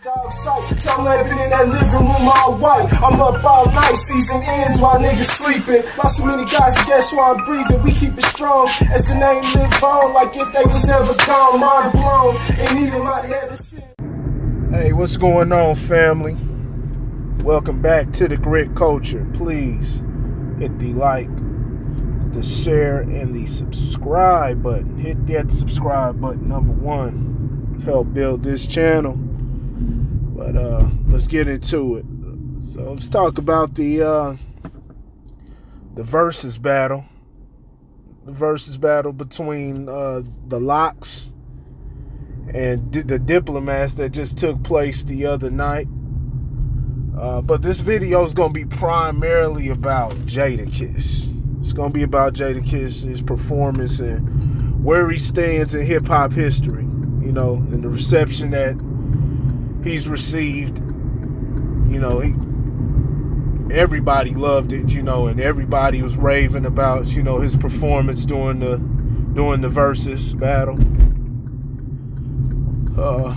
dog sight. Tell them been in that living room all white. I'm up all night, season ends while niggas sleeping. Lost so many guys, guess why I'm breathing. We keep it strong as the name live on, like if they was never gone. Mind blown, and need them out ever since. Hey, what's going on, family? Welcome back to the Grit Culture. Please hit the like, the share, and the subscribe button. Hit that subscribe button, number one. Help build this channel. But let's get into it. So let's talk about the versus battle. The versus battle between the Locks and the Diplomats that just took place the other night. But this video is going to be primarily about Jadakiss. It's going to be about Jadakiss, his performance, and where he stands in hip-hop history, you know, and the reception that he's received. You know, everybody loved it, you know, and everybody was raving about, you know, his performance during the versus battle. So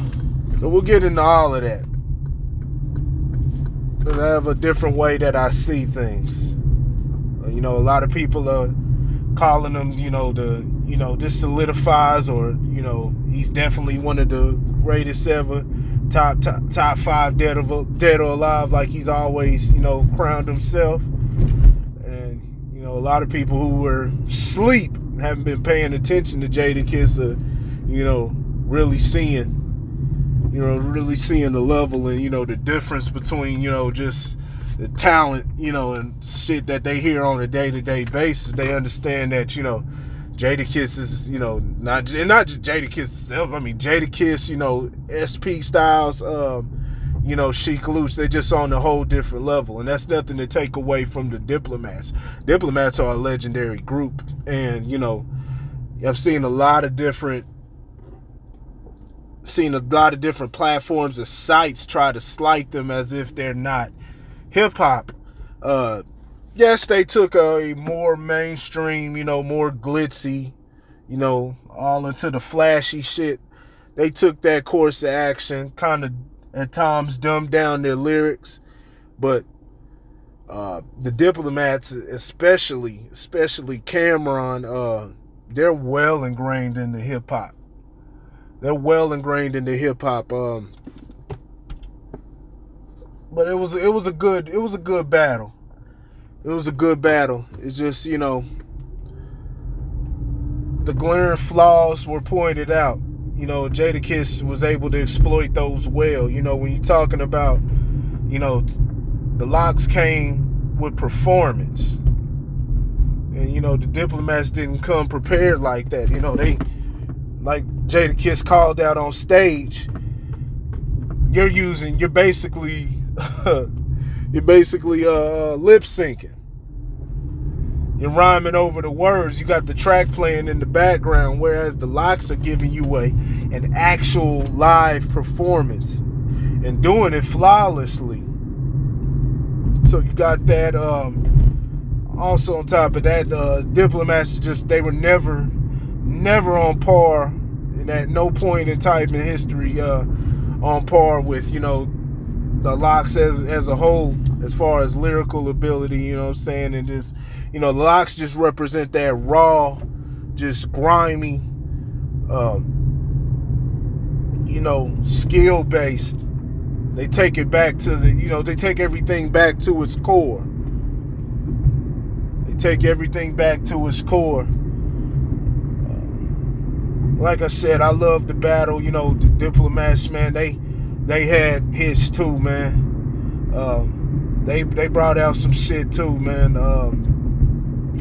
we'll get into all of that. But I have a different way that I see things. You know, a lot of people are calling him, this solidifies, or, you know, he's definitely one of the greatest ever, top five dead or alive, like he's always, you know, crowned himself. And, you know, a lot of people who were asleep, haven't been paying attention to Jadakiss, really seeing the level and, you know, the difference between, you know, just the talent, you know, and shit that they hear on a day-to-day basis. They understand that, you know, Jadakiss is, you know, not just Jadakiss itself. I mean, Jadakiss, you know, SP Styles, Sheik Loose, they're just on a whole different level. And that's nothing to take away from the Diplomats. Diplomats are a legendary group. And, you know, I've seen a lot of different platforms or sites try to slight them as if they're not hip-hop. Yes, they took a more mainstream, you know, more glitzy, you know, all into the flashy shit. They took that course of action, kind of at times dumbed down their lyrics. But the Diplomats, especially Cameron, they're well ingrained in the hip-hop. They're well ingrained in the hip-hop. But it was a good battle. It was a good battle. It's just, you know, the glaring flaws were pointed out. You know, Jadakiss was able to exploit those well. You know, when you're talking about, you know, the Locks came with performance. And, you know, the Diplomats didn't come prepared like that. You know, they, like Jadakiss called out on stage, you're basically lip syncing. You're rhyming over the words. You got the track playing in the background, whereas the Locks are giving you an actual live performance and doing it flawlessly. So you got that. Also on top of that, Diplomats they were never on par, and at no point in time in history on par with, you know, the Locks as a whole, as far as lyrical ability, you know what I'm saying? And just, you know, the Locks just represent that raw, just grimy, skill based. They take it back to they take everything back to its core. Like I said, I love the battle. You know, the Diplomats, man, they had hits too, man. They brought out some shit too, man.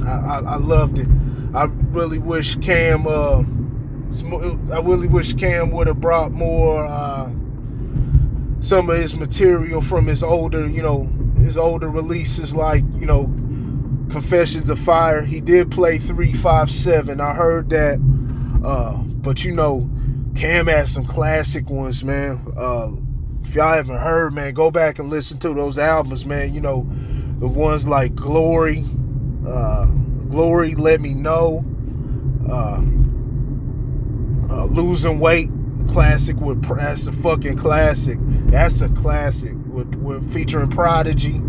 I loved it. I really wish Cam would have brought more some of his material from his older releases, like, you know, Confessions of Fire. He did play 357. I heard that. But, you know, Cam had some classic ones, man. If y'all haven't heard, man, go back and listen to those albums, man. You know, the ones like Glory, Let Me Know, Losing Weight, classic. That's a fucking classic. That's a classic with featuring Prodigy.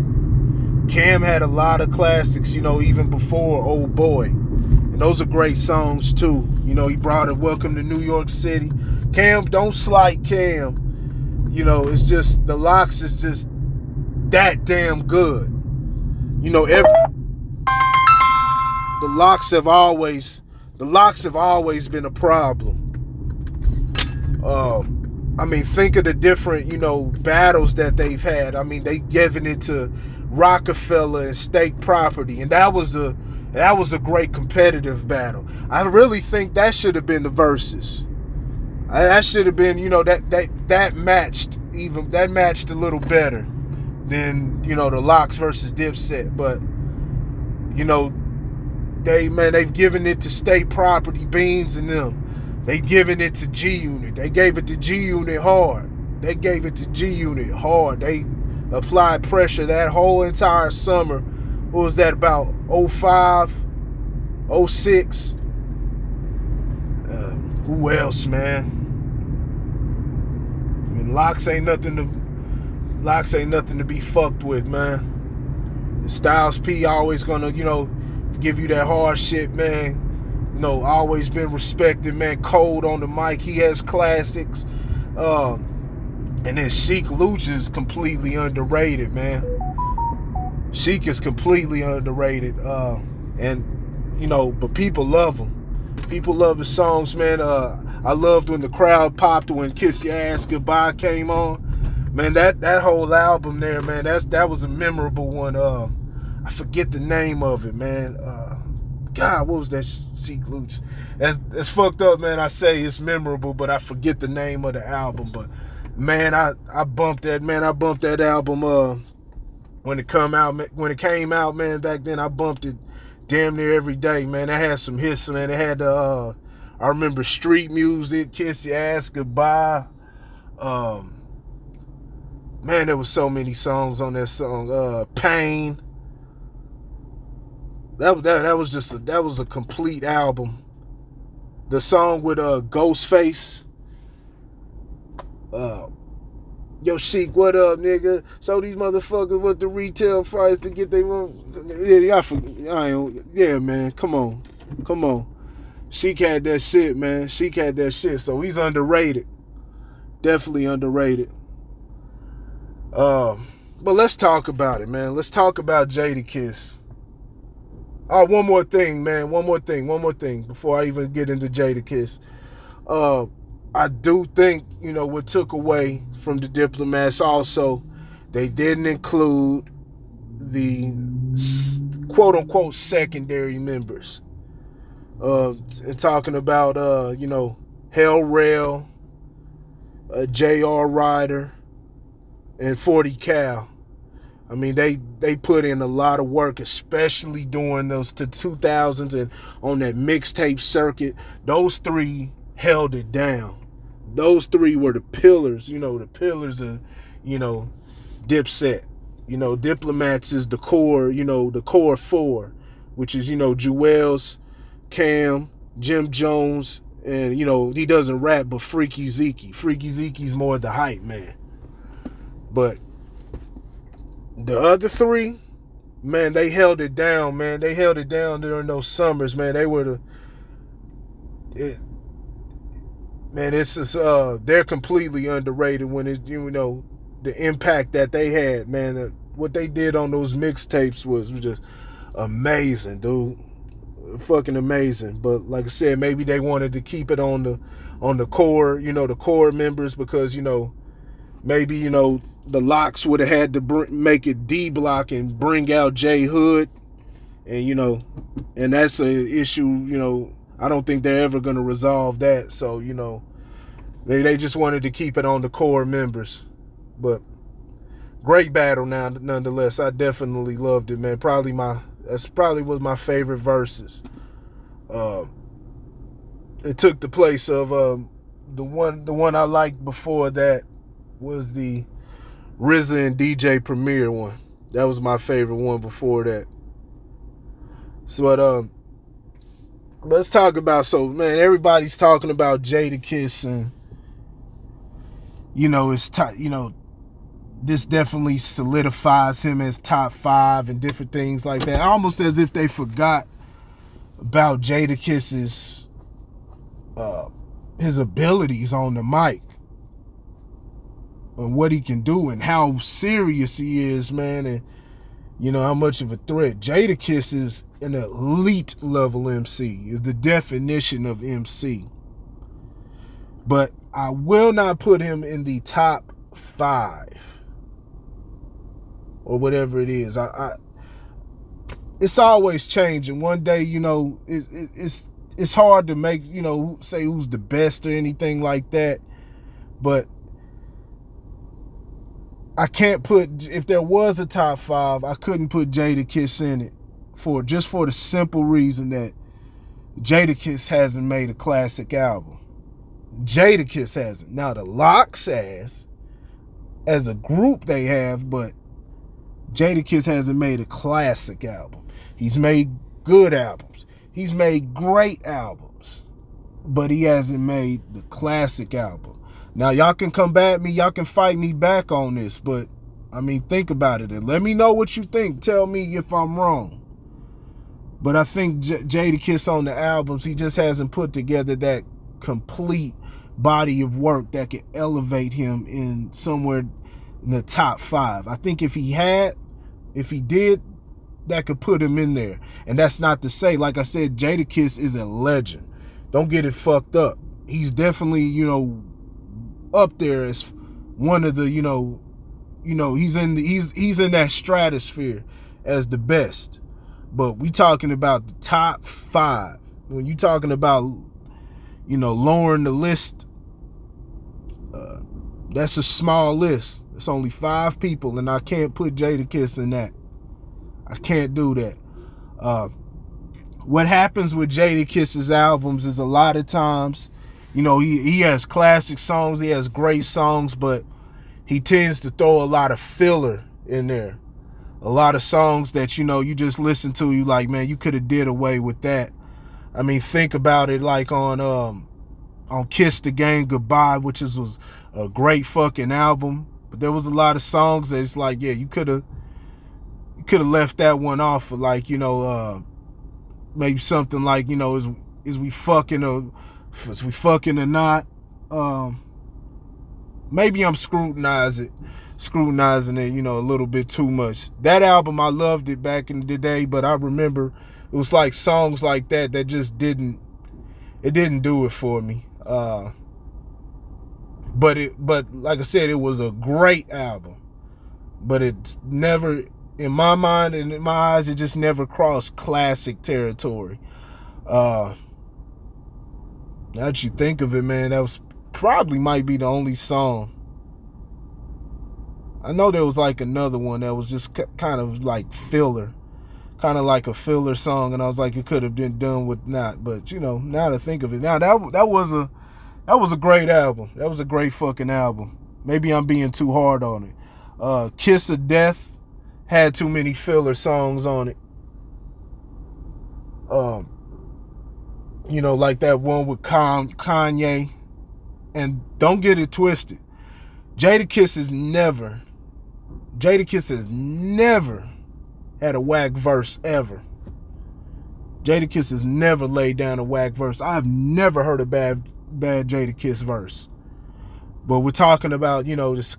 Cam had a lot of classics, even before Old Boy. And those are great songs too. He brought it, Welcome to New York City. Cam, don't slight Cam. It's just, the Lox is just that damn good. The Lox have always been a problem. Think of the different, battles that they've had. They given it to Rockefeller and State Property, and that was a great competitive battle. I really think that should have been the verses. That should have been, that matched a little better than, the Lox versus Dipset. But, they've given it to State Property, Beans and them. They've given it to G-Unit. They gave it to G-Unit hard. They applied pressure that whole entire summer. What was that, about 05, 06? Who else, man? Lox ain't nothing to be fucked with, man. Styles P always gonna, give you that hard shit, man. Always been respected, man. Cold on the mic. He has classics. And then Sheik Luch is completely underrated, man. Sheik is completely underrated. But people love him. People love his songs, man. I loved when the crowd popped when Kiss Your Ass Goodbye came on. Man, that whole album there, man, that was a memorable one. I forget the name of it, man. God, what was that Sheik Luch? That's fucked up, man. I say it's memorable, but I forget the name of the album. But man, I bumped that, man. I bumped that album when it came out, man. Back then, I bumped it damn near every day, man. It had some hits, man. It had I remember Street Music, Kiss Your Ass Goodbye. Man, there was so many songs on that song. Pain. That was a complete album. The song with Ghostface. Yo, Sheik, what up, nigga? Show these motherfuckers what the retail price to get their yeah, man. Come on. Sheik had that shit, man. So he's underrated. Definitely underrated. But let's talk about it, man. Let's talk about Jadakiss. Oh, one more thing, man. One more thing before I even get into Jadakiss. I do think, what took away from the Diplomats also, they didn't include the quote-unquote secondary members. And talking about, Hell Rail, J.R. Ryder, and 40 Cal. They put in a lot of work, especially during those 2000s and on that mixtape circuit. Those three held it down. Those three were the pillars, of, Dipset. Diplomats is the core, the core four, which is, Jewels, Cam, Jim Jones, and, he doesn't rap, but Freaky Zeke. Freaky Zeke's more the hype man. But the other three, man, they held it down, man. They held it down during those summers, man. They were they're completely underrated when it, the impact that they had, man. What they did on those mixtapes was just amazing, dude. Fucking amazing. But like I said, maybe they wanted to keep it on the core, the core members, because, maybe, the Lox would have had to make it D Block and bring out J Hood. And, and that's an issue, I don't think they're ever going to resolve that. So, they just wanted to keep it on the core members. But great battle now, nonetheless. I definitely loved it, man. That's probably was my favorite verses. It took the place of the one I liked before that was the RZA and DJ Premier one. That was my favorite one before that. So, let's talk about, man, everybody's talking about Jadakiss and, it's this definitely solidifies him as top 5 and different things like that. Almost as if they forgot about Jadakiss's his abilities on the mic and what he can do and how serious he is, man, and how much of a threat. Jadakiss is an elite level MC, is the definition of MC. But I will not put him in the top 5 or whatever it is. It's always changing. One day, it's hard to make, say who's the best or anything like that. But I can't put, if there was a top 5, I couldn't put Jadakiss in it for the simple reason that Jadakiss hasn't made a classic album. Jadakiss hasn't. Now the Lox has, as a group they have, but Jadakiss hasn't made a classic album. He's made good albums. He's made great albums, but he hasn't made the classic album. Now, y'all can combat me. Y'all can fight me back on this, but, think about it and let me know what you think. Tell me if I'm wrong. But I think Jadakiss on the albums, he just hasn't put together that complete body of work that could elevate him in somewhere in the top 5. I think if he did, that could put him in there. And that's not to say, like I said, Jadakiss is a legend. Don't get it fucked up. He's definitely, up there as one of the, he's in that stratosphere as the best. But we talking about the top 5. When you talking about, lowering the list, that's a small list. It's only 5 people, and I can't put Jadakiss in that. I can't do that. What happens with Jadakiss's albums is a lot of times, he has classic songs, he has great songs, but he tends to throw a lot of filler in there. A lot of songs that, you just listen to, you like, man, you could have did away with that. Think about it like on Kiss the Game Goodbye, which was a great fucking album. But there was a lot of songs that it's like, yeah, you could have left that one off for like, maybe something like, is we fucking or not? Maybe I'm scrutinizing it, a little bit too much. That album, I loved it back in the day, but I remember it was like songs like that just didn't do it for me. But like I said, it was a great album, but it's never, in my mind and in my eyes, it just never crossed classic territory. Now that you think of it, man, that was probably might be the only song. I know there was like another one that was just kind of like filler, kind of like a filler song, and I was like, it could have been done with not. But now to think of it, now that was a great album. That was a great fucking album. Maybe I'm being too hard on it. Kiss of Death had too many filler songs on it. Like that one with Kanye. And don't get it twisted. Jadakiss has never had a whack verse ever. Jadakiss has never laid down a whack verse. I've never heard a bad Jadakiss verse. But we're talking about, this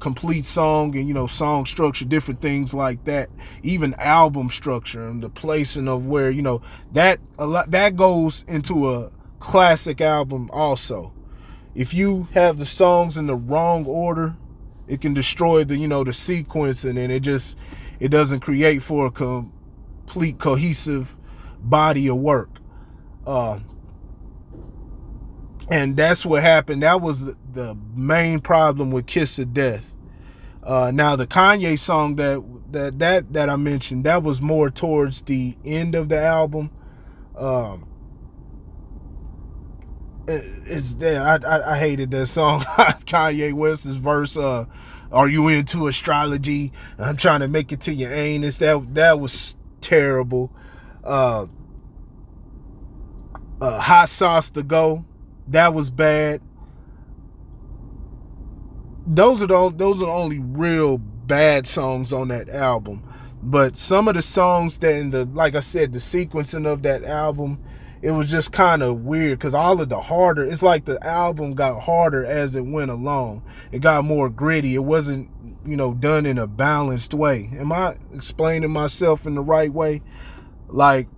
complete song and, song structure, different things like that. Even album structure and the placing of where, that goes into a classic album also. If you have the songs in the wrong order, it can destroy the, the sequence, and then it doesn't create for a complete cohesive body of work. And that's what happened. That was the main problem with Kiss of Death. Now the Kanye song that I mentioned, that was more towards the end of the album. It's there. I hated that song. Kanye West's verse. Are you into astrology? I'm trying to make it to your anus. That was terrible. Hot Sauce to Go. That was bad. those are the only real bad songs on that album. But some of the songs that in the, like I said, the sequencing of that album, it was just kind of weird because all of the harder, it's like the album got harder as it went along. It got more gritty. It wasn't, done in a balanced way. Am I explaining myself in the right way? Like,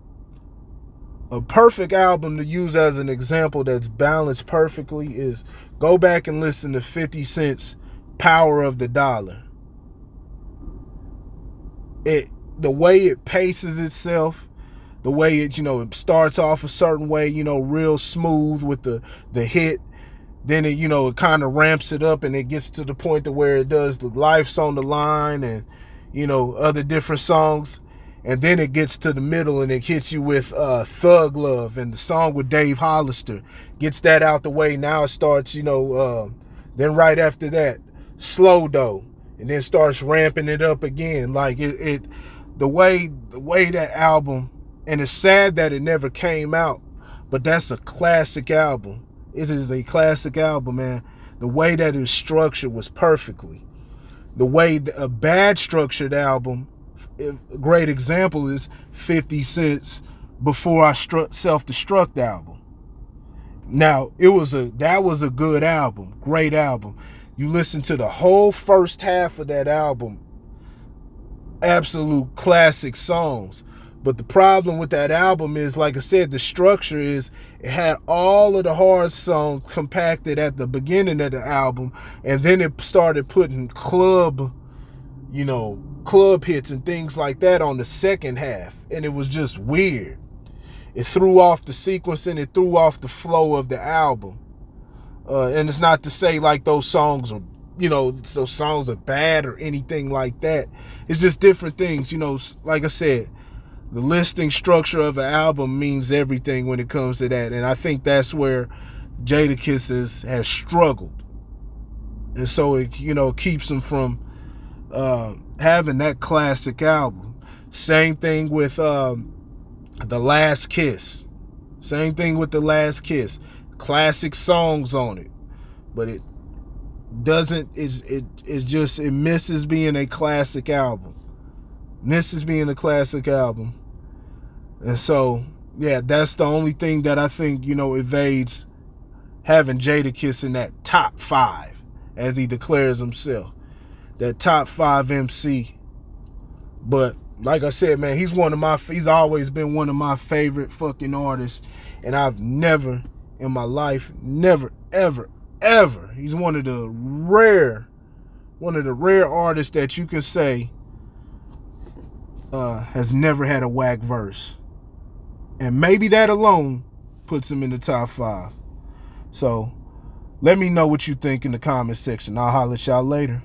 a perfect album to use as an example that's balanced perfectly is go back and listen to 50 Cent's Power of the Dollar. The way it paces itself, the way it, it starts off a certain way, real smooth with the hit. Then it, it kind of ramps it up and it gets to the point to where it does the Life's on the Line and, other different songs. And then it gets to the middle and it hits you with Thug Love and the song with Dave Hollister. Gets that out the way. Now it starts, then right after that, Slow Dough. And then starts ramping it up again. Like the way that album, and it's sad that it never came out, but that's a classic album. It is a classic album, man. The way that it's structured was perfectly. The way a bad structured album, a great example is 50 Cent's Before I Self-Destruct album. Now, that was a good album, great album. You listen to the whole first half of that album, absolute classic songs. But the problem with that album is, like I said, the structure is it had all of the hard songs compacted at the beginning of the album, and then it started putting club hits and things like that on the second half, and it was just weird. It threw off the sequencing, it threw off the flow of the album. And it's not to say like those songs are bad or anything like that. It's just different things. Like I said, the listing structure of an album means everything when it comes to that. And I think that's where Jadakiss has struggled. And so it, keeps him from having that classic album. Same thing with The Last Kiss. Same thing with The Last Kiss. Classic songs on it, but it doesn't. It misses being a classic album. Misses being a classic album, and so yeah, that's the only thing that I think evades having Jadakiss in that top 5, as he declares himself, that top 5 MC. But like I said, man, he's always been one of my favorite fucking artists, and I've never in my life, never, ever, he's one of the rare artists that you can say has never had a whack verse. And maybe that alone puts him in the top 5. So let me know what you think in the comment section. I'll holler at y'all later.